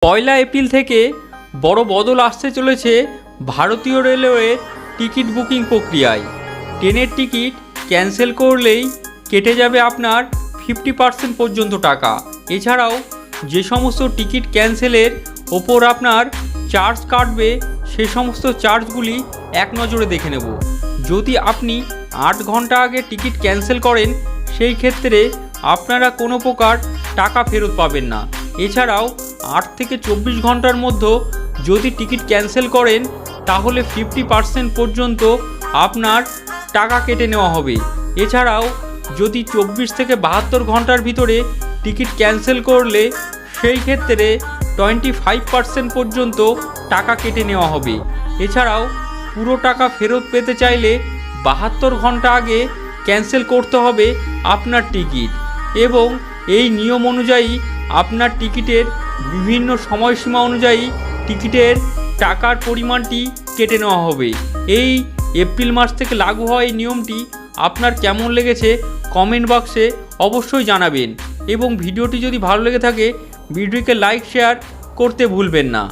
পয়লা April থেকে বড় বদল আসতে চলেছে ভারতীয় রেলওয়ের টিকিট বুকিং প্রক্রিয়ায়। ট্রেনের টিকিট ক্যান্সেল করলেই কেটে যাবে আপনার 50% পর্যন্ত টাকা। এছাড়াও যে সমস্ত টিকিট ক্যান্সেলের ওপর আপনার চার্জ কাটবে সে সমস্ত চার্জগুলি এক নজরে দেখে নেব। যদি আপনি 8 ঘন্টা আগে টিকিট ক্যান্সেল করেন সেই ক্ষেত্রে আপনারা কোনো প্রকার টাকা ফেরত পাবেন না। এছাড়াও 8 থেকে 24 ঘন্টার মধ্যে যদি টিকিট ক্যান্সেল করেন তাহলে 50% পর্যন্ত আপনার টাকা কেটে নেওয়া হবে। এছাড়াও যদি 24 থেকে 72 ঘন্টার ভিতরে টিকিট ক্যান্সেল করলে সেই ক্ষেত্রে 25% পর্যন্ত টাকা কেটে নেওয়া হবে। এছাড়াও পুরো টাকা ফেরত পেতে চাইলে 72 ঘন্টা আগে ক্যান্সেল করতে হবে আপনার টিকিট, এবং এই নিয়ম অনুযায়ী আপনার টিকিটের বিভিন্ন সময়সীমা অনুযায়ী টিকিটের টাকার পরিমাণটি কেটে নেওয়া হবে। এই এপ্রিল মাস থেকে লাগু হওয়া এই নিয়মটি আপনার কেমন লেগেছে কমেন্ট বক্সে অবশ্যই জানাবেন, এবং ভিডিওটি যদি ভালো লেগে থাকে ভিডিওকে লাইক শেয়ার করতে ভুলবেন না।